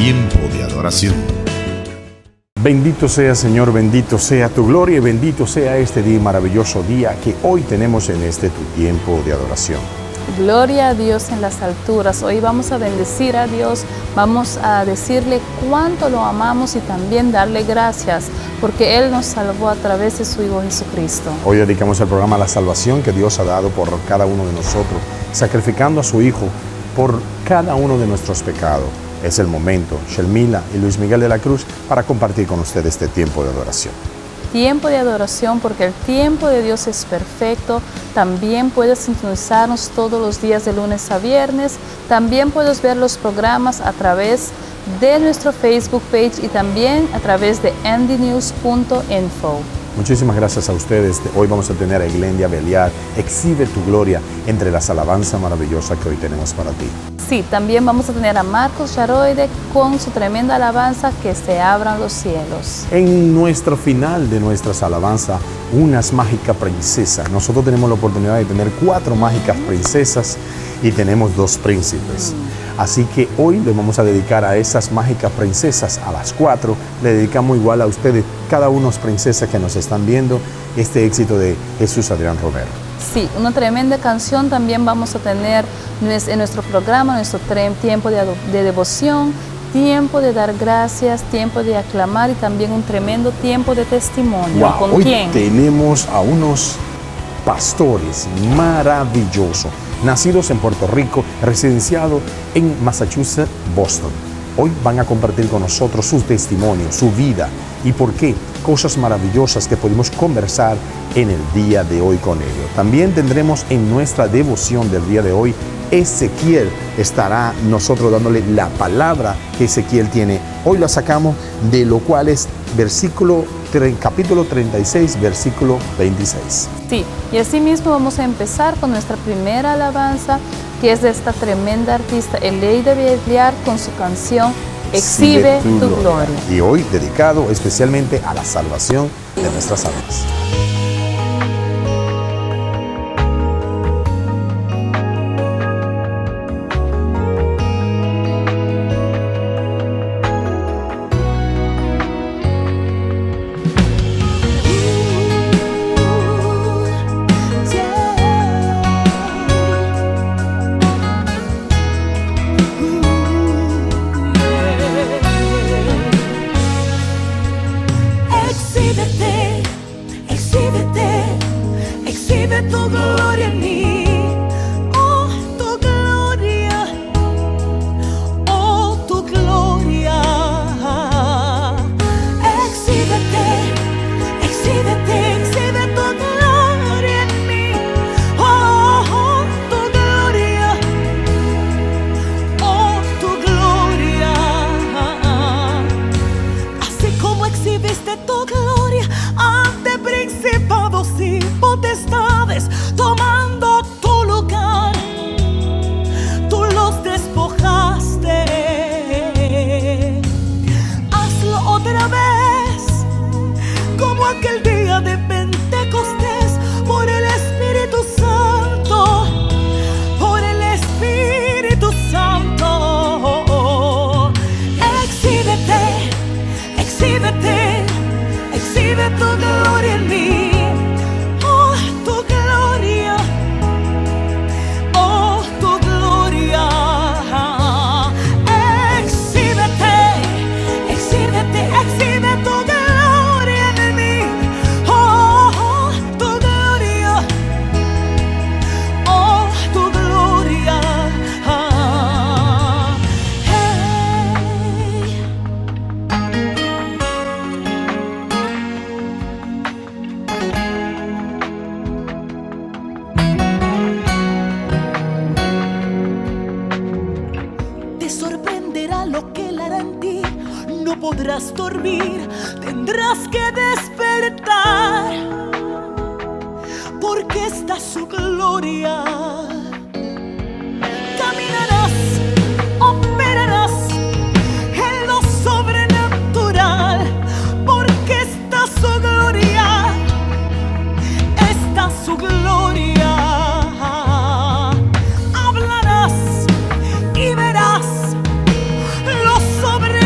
Tiempo de adoración. Bendito sea, Señor, bendito sea tu gloria y bendito sea este día, maravilloso día que hoy tenemos en este tu tiempo de adoración. Gloria a Dios en las alturas. Hoy vamos a bendecir a Dios, vamos a decirle cuánto lo amamos y también darle gracias porque Él nos salvó a través de su Hijo Jesucristo. Hoy dedicamos el programa a la salvación que Dios ha dado por cada uno de nosotros, sacrificando a su Hijo por cada uno de nuestros pecados. Es el momento, Shelmila y Luis Miguel de la Cruz, para compartir con ustedes este tiempo de adoración. Tiempo de adoración porque el tiempo de Dios es perfecto. También puedes sintonizarnos todos los días de lunes a viernes. También puedes ver los programas a través de nuestro Facebook page y también a través de ndnews.info. Muchísimas gracias a ustedes. Hoy vamos a tener a Iglendia Beliar. Exhibe tu gloria entre las alabanzas maravillosas que hoy tenemos para ti. Sí, también vamos a tener a Marcos Yaroide con su tremenda alabanza, Que se abran los cielos. En nuestro final de nuestras alabanzas, unas mágicas princesas. Nosotros tenemos la oportunidad de tener 4 mágicas princesas y tenemos 2 príncipes. Así que hoy le vamos a dedicar a esas mágicas princesas, a las 4. Le dedicamos igual a ustedes, cada uno de las princesas que nos están viendo, este éxito de Jesús Adrián Romero. Sí, una tremenda canción también vamos a tener en nuestro programa, nuestro tiempo de devoción, tiempo de dar gracias, tiempo de aclamar y también un tremendo tiempo de testimonio. Wow, ¿Con hoy quién? tenemos a unos pastores maravillosos, nacidos en Puerto Rico, residenciados en Massachusetts, Boston. Hoy van a compartir con nosotros su testimonio, su vida y por qué, cosas maravillosas que podemos conversar en el día de hoy con ellos. También tendremos en nuestra devoción del día de hoy, Ezequiel estará nosotros dándole la palabra que Ezequiel tiene. Hoy la sacamos de lo cual es capítulo 36, versículo 26. Sí, y así mismo vamos a empezar con nuestra primera alabanza, que es de esta tremenda artista, Iglendia Beliar, con su canción Exhibe tu gloria. Y hoy dedicado especialmente a la salvación de nuestras almas. podrás dormir, tendrás que despertar, porque está su gloria. Caminarás, operarás en lo sobrenatural, porque está su gloria, está su gloria. Hablarás y verás lo sobrenatural.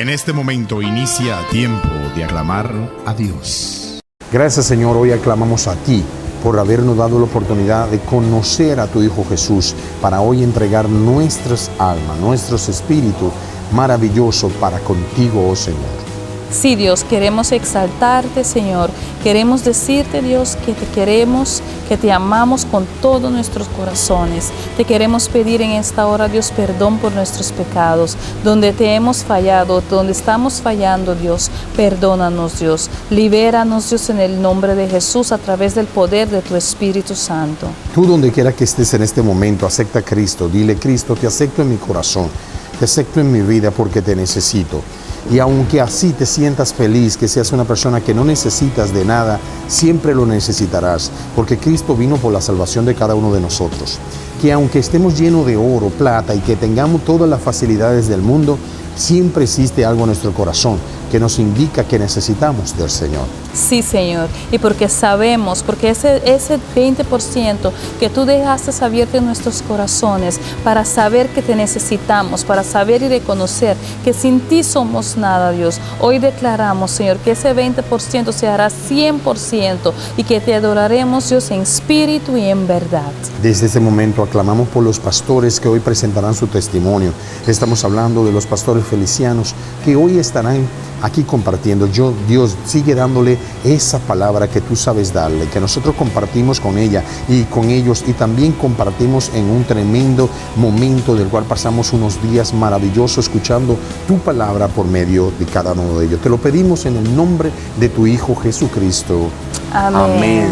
En este momento inicia Tiempo de Aclamar a Dios. Gracias, Señor, hoy aclamamos a ti por habernos dado la oportunidad de conocer a tu Hijo Jesús, para hoy entregar nuestras almas, nuestros espíritus maravillosos para contigo, oh Señor. Sí, Dios, queremos exaltarte, Señor. Queremos decirte, Dios, que te queremos, que te amamos con todos nuestros corazones. Te queremos pedir en esta hora, Dios, perdón por nuestros pecados. Donde te hemos fallado, donde estamos fallando, Dios, perdónanos, Dios. Libéranos, Dios, en el nombre de Jesús, a través del poder de tu Espíritu Santo. Tú, donde quiera que estés en este momento, acepta a Cristo. Dile: Cristo, te acepto en mi corazón, te acepto en mi vida porque te necesito. Y aunque así te sientas feliz, que seas una persona que no necesitas de nada, siempre lo necesitarás, porque Cristo vino por la salvación de cada uno de nosotros. Que aunque estemos llenos de oro, plata y que tengamos todas las facilidades del mundo, siempre existe algo en nuestro corazón que nos indica que necesitamos del Señor. Sí, Señor, y porque sabemos, porque ese 20% que tú dejaste abierto en nuestros corazones para saber que te necesitamos, para saber y reconocer que sin ti somos nada, Dios. Hoy declaramos, Señor, que ese 20% se hará 100% y que te adoraremos, Dios, en espíritu y en verdad. Desde este momento aclamamos por los pastores que hoy presentarán su testimonio. Estamos hablando de los pastores felicianos que hoy estarán aquí compartiendo. Dios, sigue dándole esa palabra que tú sabes darle, que nosotros compartimos con ella y con ellos, y también compartimos en un tremendo momento del cual pasamos unos días maravillosos escuchando tu palabra por medio de cada uno de ellos. Te lo pedimos en el nombre de tu Hijo Jesucristo. Amén. Amén.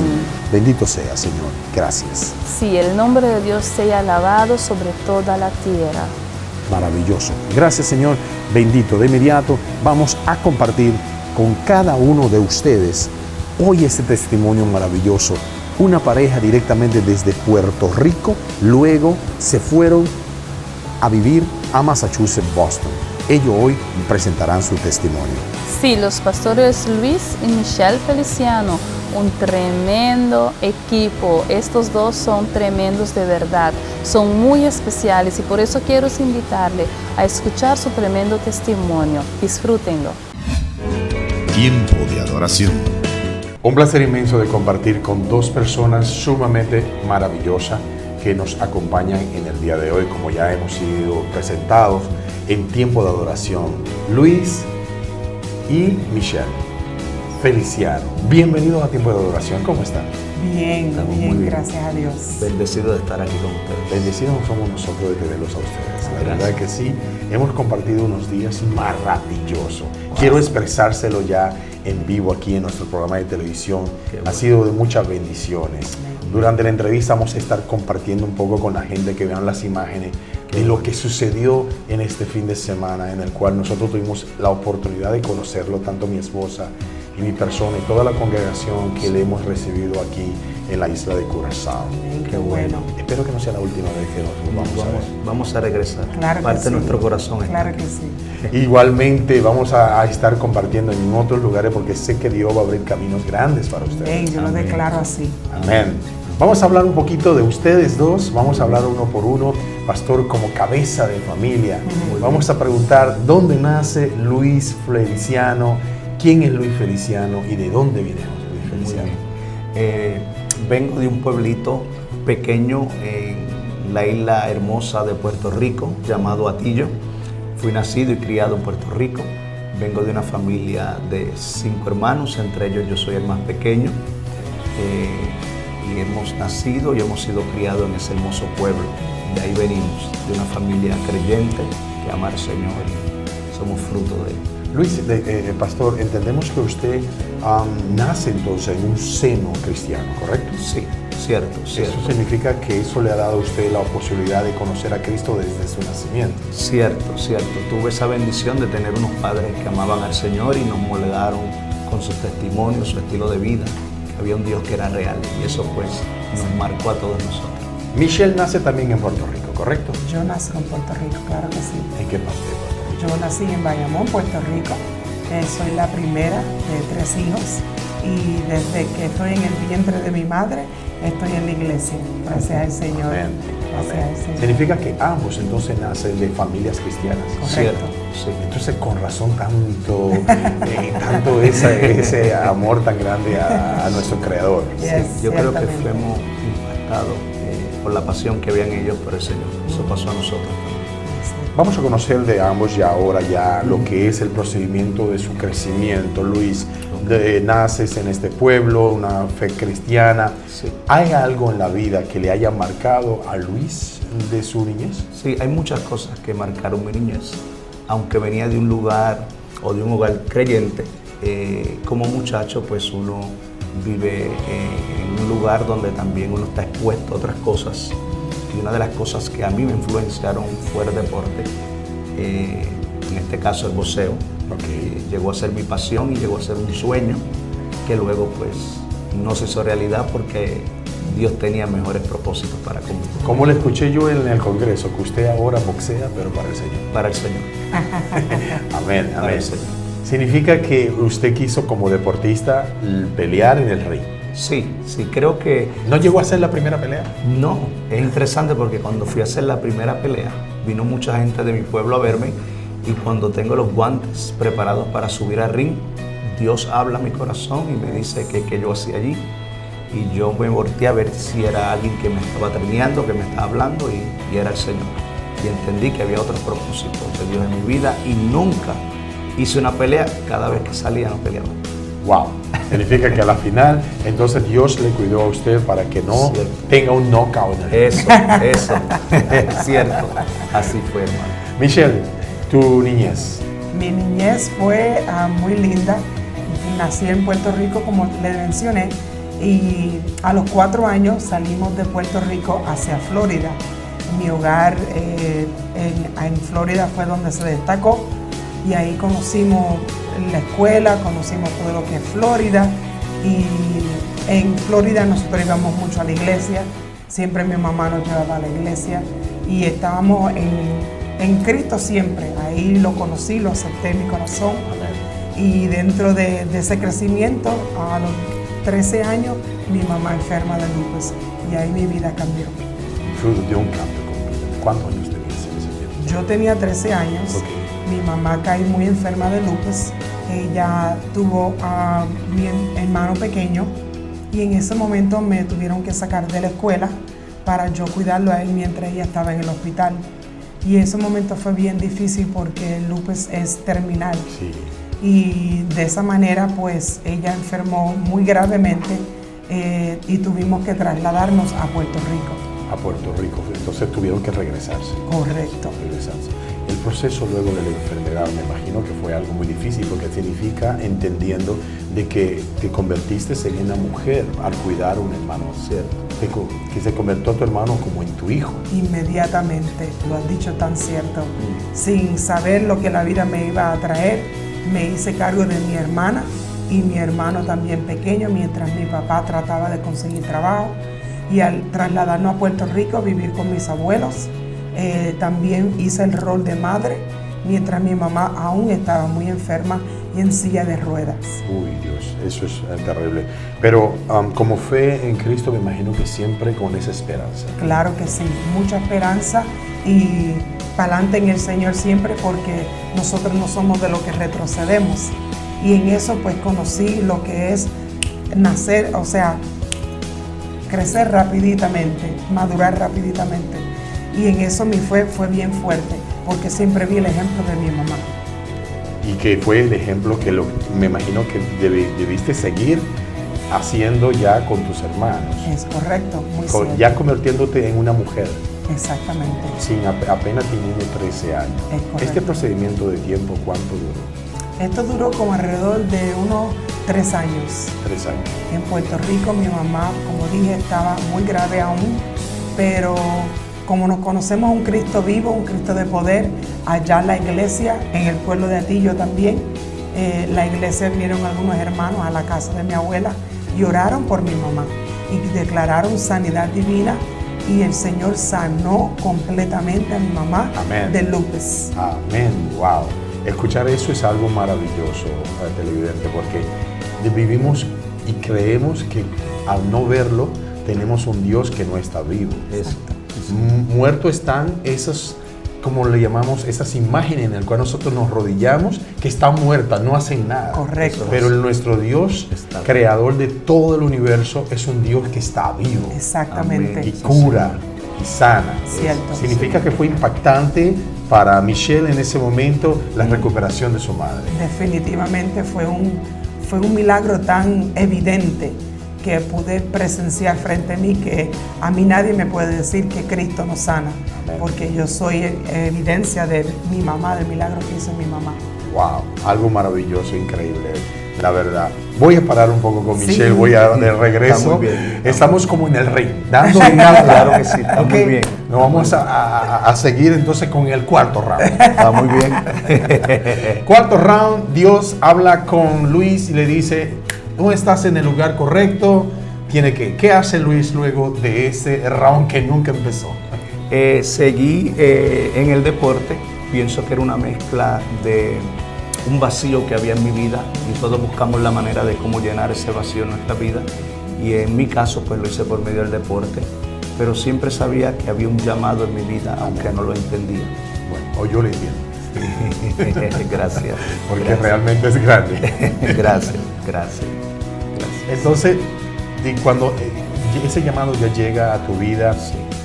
Bendito sea, Señor. Gracias. Sí, el nombre de Dios sea alabado sobre toda la tierra. Maravilloso. Gracias, Señor. Bendito. De inmediato vamos a compartir con cada uno de ustedes hoy este testimonio maravilloso. Una pareja directamente desde Puerto Rico, luego se fueron a vivir a Massachusetts, Boston. Ellos hoy presentarán su testimonio. Sí, los pastores Luis y Michelle Feliciano, un tremendo equipo. Estos dos son tremendos de verdad, son muy especiales y por eso quiero invitarle a escuchar su tremendo testimonio. Disfrútenlo. Tiempo de adoración. Un placer inmenso de compartir con dos personas sumamente maravillosas que nos acompañan en el día de hoy, como ya hemos sido presentados en Tiempo de Adoración. Luis y Michelle Feliciano, bienvenidos a Tiempo de Adoración. ¿Cómo están? Bien, bien, gracias a Dios. Bendecido de estar aquí con ustedes. Bendecidos somos nosotros de tenerlos a ustedes. La verdad que sí, hemos compartido unos días maravillosos. Wow. Quiero expresárselo ya en vivo aquí en nuestro programa de televisión. Bueno. Ha sido de muchas bendiciones. Durante la entrevista vamos a estar compartiendo un poco con la gente, que vean las imágenes de lo que sucedió en este fin de semana, en el cual nosotros tuvimos la oportunidad de conocerlo, tanto mi esposa y mi persona y toda la congregación que le hemos recibido aquí en la isla de Curazao. Qué bueno. Espero que no sea la última vez que nos vamos a regresar. Claro, parte de nuestro corazón. Claro que sí. Igualmente vamos a estar compartiendo en otros lugares, porque sé que Dios va a abrir caminos grandes para ustedes. Amén, yo lo declaro así. Amén. Vamos a hablar un poquito de ustedes dos, vamos a hablar uno por uno, pastor, como cabeza de familia. Vamos a preguntar dónde nace Luis Feliciano, quién es Luis Feliciano y de dónde viene Luis Feliciano. Vengo de un pueblito pequeño en la isla hermosa de Puerto Rico, llamado Atillo. Fui nacido y criado en Puerto Rico. Vengo de una familia de 5 hermanos, entre ellos yo soy el más pequeño. Y hemos nacido y hemos sido criados en ese hermoso pueblo. De ahí venimos, de una familia creyente que ama al Señor y somos fruto de él. Luis, pastor, entendemos que usted nace entonces en un seno cristiano, ¿correcto? Sí, cierto. Eso significa que eso le ha dado a usted la posibilidad de conocer a Cristo desde su nacimiento. Cierto. Tuve esa bendición de tener unos padres que amaban al Señor y nos moldearon con sus testimonios, su estilo de vida. Había un Dios que era real y eso pues nos marcó a todos nosotros. Michelle nace también en Puerto Rico, ¿correcto? Yo nací en Puerto Rico, claro que sí. ¿En qué parte de Puerto Rico? Yo nací en Bayamón, Puerto Rico. Soy la primera de 3 hijos y desde que estoy en el vientre de mi madre estoy en la iglesia, gracias al Señor. Amén. hacia el Señor. Significa que ambos entonces nacen de familias cristianas. Correcto. Sí. Entonces, con razón, tanto ese amor tan grande a nuestro Creador. Yes, Yo creo que ciertamente. fuimos impactados por la pasión que veían ellos por el Señor. Eso pasó a nosotros también. Vamos a conocer de ambos ya ahora ya lo que es el procedimiento de su crecimiento. Luis, naces en este pueblo, una fe cristiana. Sí. ¿Hay algo en la vida que le haya marcado a Luis de su niñez? Sí, hay muchas cosas que marcaron mi niñez. Aunque venía de un lugar o de un hogar creyente, como muchacho, pues uno vive en un lugar donde también uno está expuesto a otras cosas. Y una de las cosas que a mí me influenciaron fue el deporte, en este caso el boxeo. Llegó a ser mi pasión y llegó a ser un sueño que luego pues no se hizo realidad porque Dios tenía mejores propósitos para conmigo. Como le escuché yo en el Congreso, que usted ahora boxea, pero para el Señor. Para el Señor. Amén, Para amén. el Señor. Significa que usted quiso como deportista pelear en el ring. Sí, creo que ¿No llegó a ser la primera pelea? no. Es interesante porque cuando fui a hacer la primera pelea, vino mucha gente de mi pueblo a verme y cuando tengo los guantes preparados para subir al ring, Dios habla a mi corazón y me dice que yo hacía allí. Y yo me volteé a ver si era alguien que me estaba traineando, que me estaba hablando y era el Señor. Y entendí que había otros propósitos de Dios en mi vida y nunca hice una pelea. Cada vez que salía no peleaba. Wow. Significa que a la final, entonces Dios le cuidó a usted para que no Cierto. tenga un knockout. Eso, es cierto. Así fue, hermano. Michelle, tu niñez. Mi niñez fue muy linda. Nací en Puerto Rico, como le mencioné, y a los 4 años salimos de Puerto Rico hacia Florida. Mi hogar en Florida fue donde se destacó y ahí conocimos la escuela, conocimos todo lo que es Florida y en Florida nosotros íbamos mucho a la iglesia, siempre mi mamá nos llevaba a la iglesia y estábamos en Cristo siempre, ahí lo conocí, lo acepté en mi corazón y dentro de ese crecimiento a los 13 años mi mamá enferma de lupus y ahí mi vida cambió. Fruto de un cambio completo. ¿Cuántos años tenías en ese tiempo? Yo tenía 13 años, mi mamá caí muy enferma de lupus, ella tuvo a mi hermano pequeño y en ese momento me tuvieron que sacar de la escuela para yo cuidarlo a él mientras ella estaba en el hospital. Y ese momento fue bien difícil porque el lupus es terminal. Sí. Y de esa manera pues ella enfermó muy gravemente y tuvimos que trasladarnos a Puerto Rico. A Puerto Rico, entonces tuvieron que regresarse. Correcto. El proceso luego de la enfermedad me imagino que fue algo muy difícil porque significa entendiendo de que te convertiste en una mujer al cuidar a un hermano, ¿cierto? Que se convirtió tu hermano como en tu hijo. Inmediatamente, lo has dicho tan cierto. Sin saber lo que la vida me iba a traer, me hice cargo de mi hermana y mi hermano también pequeño mientras mi papá trataba de conseguir trabajo. Y al trasladarnos a Puerto Rico a vivir con mis abuelos, también hice el rol de madre mientras mi mamá aún estaba muy enferma y en silla de ruedas. Uy, Dios, eso es terrible. Pero como fe en Cristo me imagino que siempre con esa esperanza. Claro que sí, mucha esperanza y para adelante en el Señor siempre porque nosotros no somos de lo que retrocedemos. Y en eso pues conocí lo que es nacer, o sea, crecer rapiditamente, madurar rapiditamente. Y en eso mi fe fue bien fuerte, porque siempre vi el ejemplo de mi mamá. Y que fue el ejemplo que me imagino que debiste seguir haciendo ya con tus hermanos. Es correcto, muy cierto. Ya convirtiéndote en una mujer. Exactamente. Sin apenas teniendo 13 años. Es correcto. Este procedimiento de tiempo, ¿cuánto duró? Esto duró como alrededor de unos 3 años. 3 años. En Puerto Rico mi mamá, como dije, estaba muy grave aún, pero como nos conocemos un Cristo vivo, un Cristo de poder, allá en la iglesia, en el pueblo de Atillo también, la iglesia vinieron algunos hermanos a la casa de mi abuela y oraron por mi mamá y declararon sanidad divina y el Señor sanó completamente a mi mamá. Amén. Del lupus. Amén, wow. Escuchar eso es algo maravilloso, televidente, porque vivimos y creemos que al no verlo tenemos un Dios que no está vivo. Eso. Muertos están esos, como le llamamos, esas imágenes en las cuales nosotros nos rodillamos, que están muertas, no hacen nada. Correcto. Pero nuestro Dios, Está creador de todo el universo, es un Dios que está vivo Exactamente. Amén. y cura y sana. Cierto. Significa que fue impactante para Michelle en ese momento la recuperación de su madre. Definitivamente fue un milagro tan evidente que pude presenciar frente a mí, que a mí nadie me puede decir que Cristo nos sana, porque yo soy evidencia de mi mamá, del milagro que hizo mi mamá. Wow, algo maravilloso, increíble, la verdad. Voy a parar un poco con Sí. Michelle, voy a de regreso. Está muy bien. Estamos como en el ring, dando Claro que sí, está muy bien. Nos vamos a seguir entonces con el cuarto round. Está muy bien. Cuarto round, Dios habla con Luis y le dice, no estás en el lugar correcto, ¿qué hace Luis luego de ese round que nunca empezó? Seguí en el deporte, pienso que era una mezcla de un vacío que había en mi vida y todos buscamos la manera de cómo llenar ese vacío en nuestra vida, y en mi caso pues lo hice por medio del deporte, pero siempre sabía que había un llamado en mi vida, aunque no lo entendía. Bueno, o yo lo entiendo, Gracias. porque Gracias. realmente es grande. Gracias, gracias. Entonces, y cuando ese llamado ya llega a tu vida,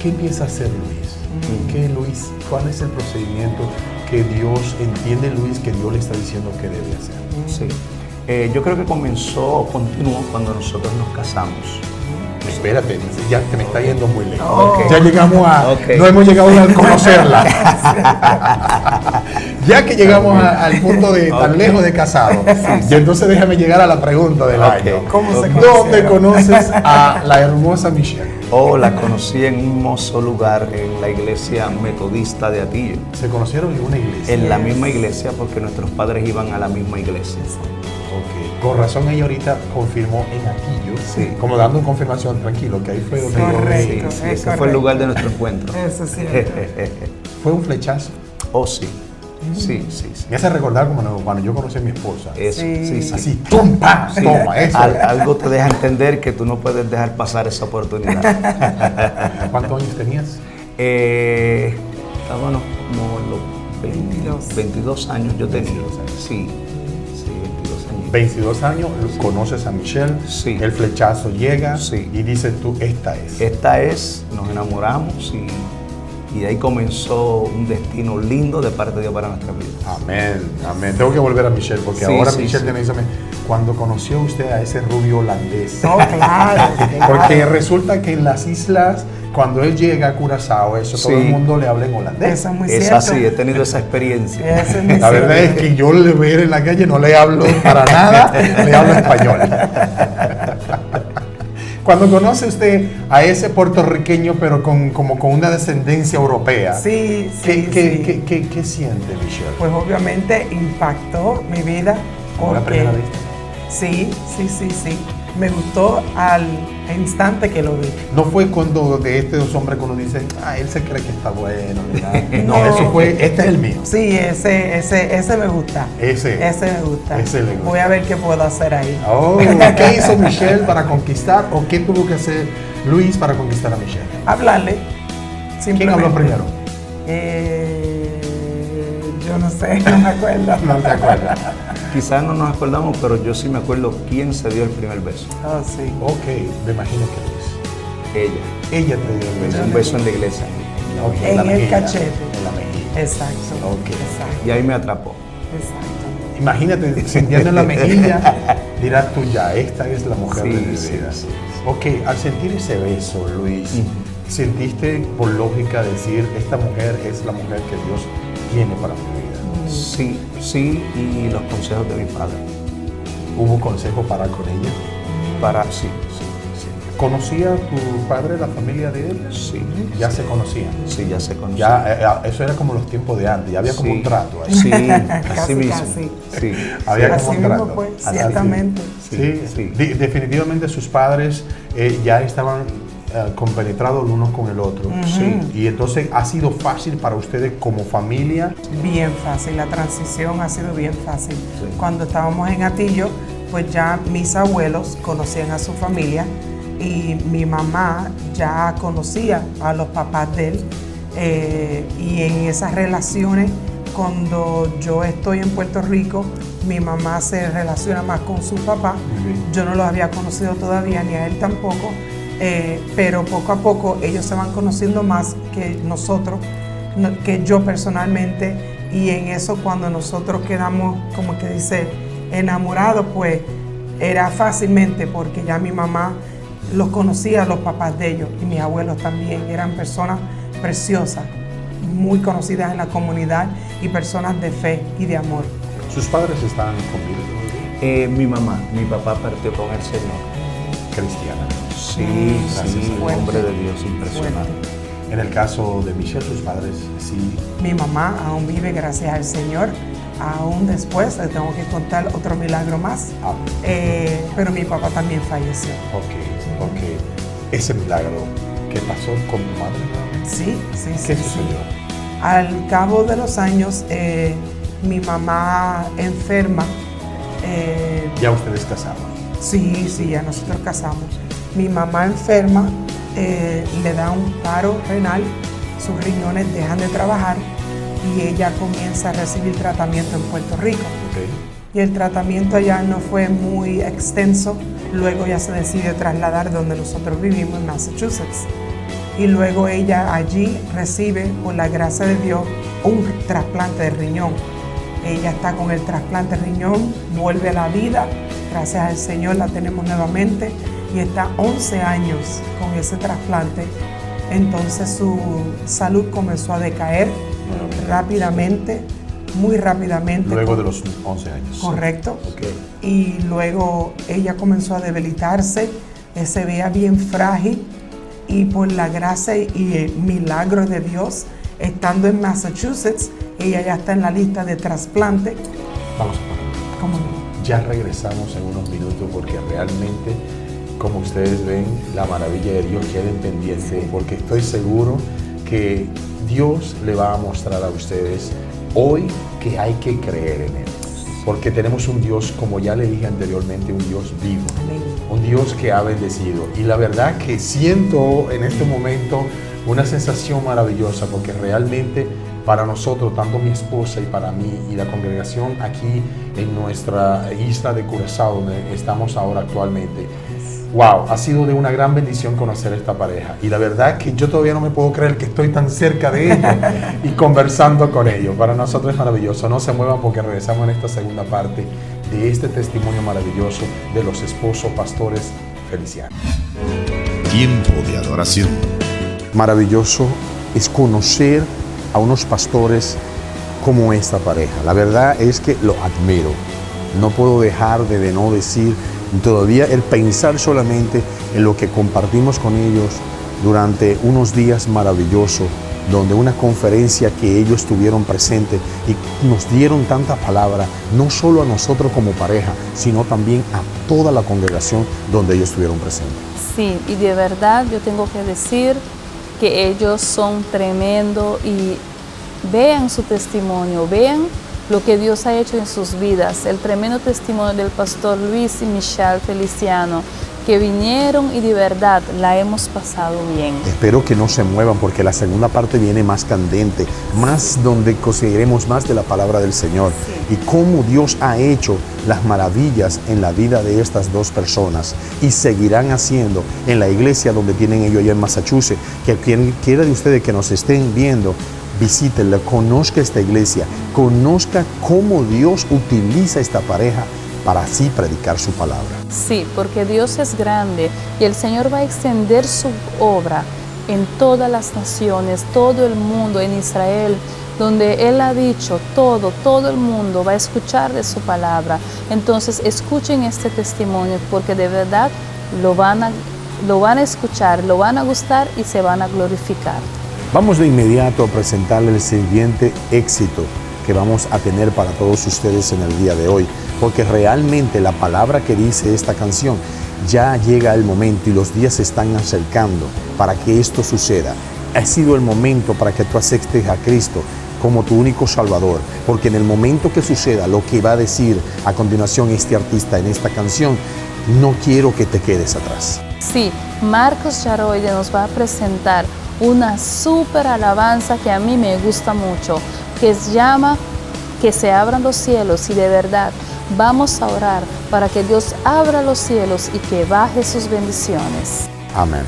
¿qué empieza a hacer Luis? Luis? ¿Cuál es el procedimiento que Dios entiende, Luis, que Dios le está diciendo que debe hacer? Sí. Yo creo que continuó cuando nosotros nos casamos. Espérate, ya te me está yendo muy lejos. Ok. Ya llegamos no hemos llegado a conocerla. Ya que llegamos al punto de tan lejos de casado, y entonces déjame llegar a la pregunta del año. ¿Cómo se ¿Dónde conocieron? conoces a la hermosa Michelle? La conocí en un hermoso lugar, en la iglesia metodista de Atillo. Se conocieron en una iglesia. En la misma iglesia, porque nuestros padres iban a la misma iglesia. Ok. Con razón ella ahorita confirmó en Atillo, Sí. como dando confirmación, tranquilo, que ahí fue donde Correcto. Sí, es ese fue el correcto. lugar de nuestro encuentro. Eso es cierto. fue un flechazo. Oh, sí. Sí, sí, sí. Me hace recordar como cuando yo conocí a mi esposa. Eso, sí, sí. Así, tum, pam, Sí. toma, eso. Algo te deja entender que tú no puedes dejar pasar esa oportunidad. ¿Cuántos años tenías? Bueno, como los 22 años yo tenía. 22 años. Sí, 22 años. 22 años, conoces a Michelle, Sí. el flechazo llega Sí. y dices tú, esta es. Esta es, nos enamoramos y de ahí comenzó un destino lindo de parte de Dios para nuestra vida. Amén, amén. Tengo que volver a Michelle porque Sí, ahora sí, Michelle sí. tiene que decirme, cuando conoció usted a ese rubio holandés. No, claro. Porque resulta que en las islas, cuando él llega a Curazao, eso todo Sí. el mundo le habla en holandés. Eso es muy Es cierto. así, he tenido esa experiencia. Eso es muy La verdad cierto. es que yo le veo en la calle, no le hablo para nada, le hablo español. Cuando conoce usted a ese puertorriqueño, pero como con una descendencia europea, Sí, ¿qué, sí, qué- sí. qué siente Michelle? Pues obviamente impactó mi vida. ¿Como la Porque primera vista? sí. Me gustó al instante que lo vi. No fue cuando de estos hombres que uno dice, él se cree que está bueno. ¿verdad? No, No. eso fue, este es el mío. Sí, ese me gusta. Ese me gusta. Ese le gusta. Voy a ver qué puedo hacer ahí. Oh, ¿qué hizo Michelle para conquistar o qué tuvo que hacer Luis para conquistar a Michelle? Hablarle. ¿Quién habló primero? Yo no sé, no me acuerdo. No te acuerdas. Quizás no nos acordamos, pero yo sí me acuerdo quién se dio el primer beso. Oh, sí. Ok, me imagino que Luis. Ella. Ella te dio el beso. Un beso en la iglesia. Ok, En la el mejilla, cachete. En la mejilla. Exacto. Ok. Exacto. Y ahí me atrapó. Exacto. Imagínate, sintiendo en la mejilla, dirás tú ya, esta es la mujer Sí, de mi sí, vida. sí, sí. Ok, al sentir ese beso, Luis, ¿sentiste por lógica decir, esta mujer es la mujer que Dios tiene para mi vida? Sí, sí, y los consejos de mi padre. ¿Hubo consejo para con ella? Sí. ¿Conocía tu padre la familia de él? Sí. Ya se conocían. Sí, ya se conocía. Ya, eso era como los tiempos de antes, ya había como Sí. un trato ahí. Sí, Casi, así mismo. casi. Sí. Había Así como un mismo trato. fue, Así. ciertamente. Sí, Sí. definitivamente sus padres ya estaban compenetrados el uno con el otro. Sí. Y entonces ha sido fácil para ustedes como familia. Bien fácil, la transición ha sido bien fácil. Cuando estábamos en Atillo, pues ya mis abuelos conocían a su familia y mi mamá ya conocía a los papás de él, y en esas relaciones, cuando yo estoy en Puerto Rico, mi mamá se relaciona más con su papá. Yo no los había conocido todavía, ni a él tampoco, pero poco a poco ellos se van conociendo más que nosotros, que yo personalmente, y en eso cuando nosotros quedamos, como que dice, enamorados, pues era fácilmente, porque ya mi mamá los conocía a los papás de ellos, y mis abuelos también, eran personas preciosas, muy conocidas en la comunidad y personas de fe y de amor. ¿Sus padres están conmigo? Mi mamá, mi papá partió con el Señor. Cristiana. Sí, gracias sí, a un Dios. hombre de Dios impresionante. En el caso de Michelle, sus padres sí. Mi mamá aún vive, gracias al Señor. Aún después le tengo que contar otro milagro más. Pero mi papá también falleció. Ok. Ese milagro, ¿qué pasó con tu madre? Sí. ¿Qué sucedió? Al cabo de los años, mi mamá enferma. ¿Ya ustedes casaron? Sí, ya nosotros casamos. Mi mamá enferma, le da un paro renal, sus riñones dejan de trabajar y ella comienza a recibir tratamiento en Puerto Rico. Okay. Y el tratamiento allá no fue muy extenso, luego ya se decide trasladar donde nosotros vivimos, en Massachusetts. Y luego ella allí recibe, por la gracia de Dios, un trasplante de riñón. Ella está con el trasplante de riñón, vuelve a la vida, gracias al Señor la tenemos nuevamente y está 11 años con ese trasplante. Entonces su salud comenzó a decaer rápidamente, muy rápidamente. Luego de los 11 años. Correcto. Okay. Y luego ella comenzó a debilitarse, se veía bien frágil, y por la gracia y el milagro de Dios, estando en Massachusetts, ella ya está en la lista de trasplante. Vamos a parar. ¿Cómo no? Ya regresamos en unos minutos porque realmente, como ustedes ven, la maravilla de Dios queda pendiente, porque estoy seguro que Dios le va a mostrar a ustedes hoy que hay que creer en Él. Porque tenemos un Dios, como ya le dije anteriormente, un Dios vivo. Amén. Un Dios que ha bendecido. Y la verdad que siento en este momento una sensación maravillosa, porque realmente para nosotros, tanto mi esposa y para mí y la congregación aquí en nuestra isla de Curazao, donde estamos ahora actualmente, wow, ha sido de una gran bendición conocer esta pareja. Y la verdad que yo todavía no me puedo creer que estoy tan cerca de ellos y conversando con ellos. Para nosotros es maravilloso. No se muevan porque regresamos en esta segunda parte de este testimonio maravilloso de los esposos pastores Feliciano. Tiempo de adoración. Maravilloso es conocer a unos pastores como esta pareja. La verdad es que lo admiro. No puedo dejar de no decir todavía el pensar solamente en lo que compartimos con ellos durante unos días maravillosos, donde una conferencia que ellos tuvieron presente y nos dieron tanta palabra, no solo a nosotros como pareja, sino también a toda la congregación donde ellos estuvieron presentes. Sí, y de verdad yo tengo que decir que ellos son tremendos, y vean su testimonio, vean lo que Dios ha hecho en sus vidas, el tremendo testimonio del pastor Luis y Michelle Feliciano, que vinieron y de verdad la hemos pasado bien. Espero que no se muevan porque la segunda parte viene más candente, más donde conseguiremos más de la palabra del Señor y cómo Dios ha hecho las maravillas en la vida de estas dos personas y seguirán haciendo en la iglesia donde tienen ellos allá en Massachusetts. Que quien quiera de ustedes que nos estén viendo, visítenla, conozca esta iglesia, conozca cómo Dios utiliza esta pareja para así predicar su palabra. Sí, porque Dios es grande y el Señor va a extender su obra en todas las naciones, todo el mundo, en Israel, donde Él ha dicho, todo el mundo va a escuchar de su palabra. Entonces escuchen este testimonio porque de verdad lo van a escuchar, lo van a gustar y se van a glorificar. Vamos de inmediato a presentarle el siguiente éxito que vamos a tener para todos ustedes en el día de hoy, porque realmente la palabra que dice esta canción, ya llega el momento y los días se están acercando para que esto suceda. Ha sido el momento para que tú aceptes a Cristo como tu único Salvador, porque en el momento que suceda lo que va a decir a continuación este artista en esta canción, no quiero que te quedes atrás. Sí, Marcos Yaroide nos va a presentar una súper alabanza que a mí me gusta mucho, que se llama Que se abran los cielos, y de verdad vamos a orar para que Dios abra los cielos y que baje sus bendiciones. Amén.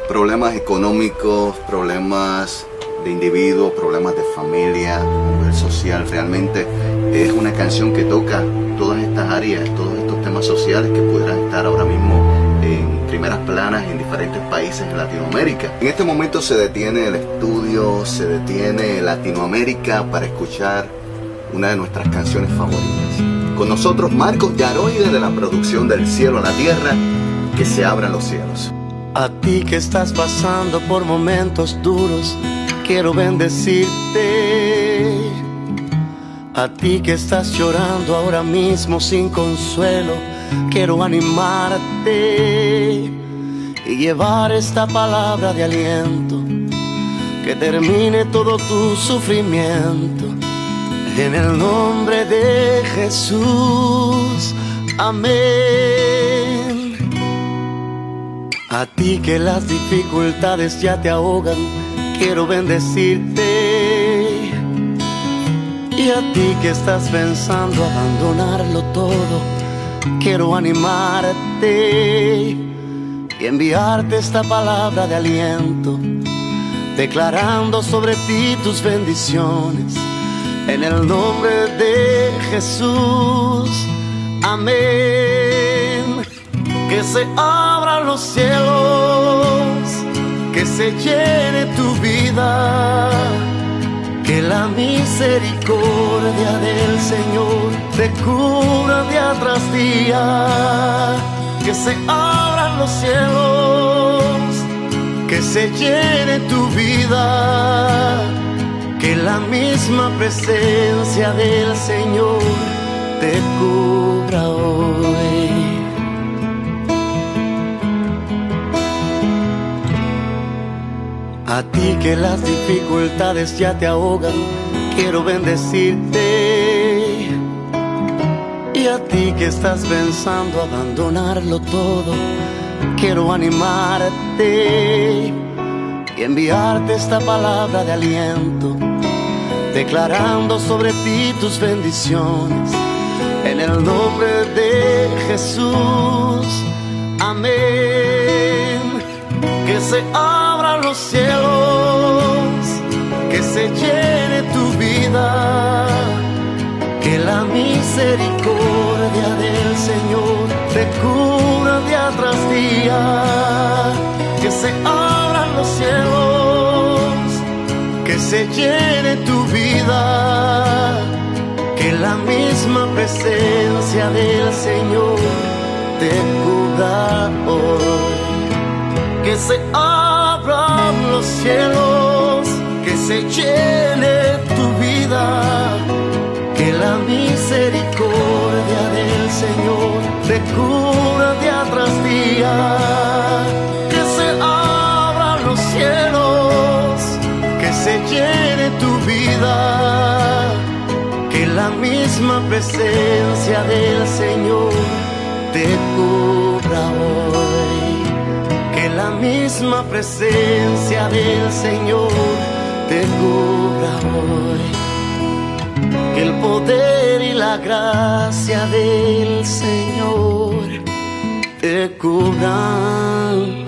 Problemas económicos, problemas de individuos, problemas de familia, a nivel social. Realmente es una canción que toca todas estas áreas, todos estos temas sociales que pudieran estar ahora mismo en primeras planas en diferentes países de Latinoamérica. En este momento se detiene el estudio, se detiene Latinoamérica para escuchar una de nuestras canciones favoritas. Con nosotros Marcos Yaroide de la producción Del Cielo a la Tierra, Que se abran los cielos. A ti que estás pasando por momentos duros, quiero bendecirte. A ti que estás llorando ahora mismo sin consuelo, quiero animarte y llevar esta palabra de aliento que termine todo tu sufrimiento. En el nombre de Jesús, amén. A ti que las dificultades ya te ahogan, quiero bendecirte. Y a ti que estás pensando abandonarlo todo, quiero animarte y enviarte esta palabra de aliento, declarando sobre ti tus bendiciones. En el nombre de Jesús, amén. Que se abran los cielos, que se llene tu vida, que la misericordia del Señor te cubra día tras día. Que se abran los cielos, que se llene tu vida, que la misma presencia del Señor te cubra hoy. A ti que las dificultades ya te ahogan, quiero bendecirte. Y a ti que estás pensando abandonarlo todo, quiero animarte y enviarte esta palabra de aliento, declarando sobre ti tus bendiciones. En el nombre de Jesús, amén. Que se abran los cielos, que se llene tu vida, que la misericordia del Señor te cubra día tras día. Que se abran los cielos, que se llene tu vida, que la misma presencia del Señor te cubra hoy. Que se abran los cielos, que se llene tu vida, que la misericordia del Señor te cubra día tras día. Que se abran los cielos, que se llene tu vida, que la misma presencia del Señor te cubra hoy. Que la misma presencia del Señor te cubra hoy. Que el poder y la gracia del Señor te cubran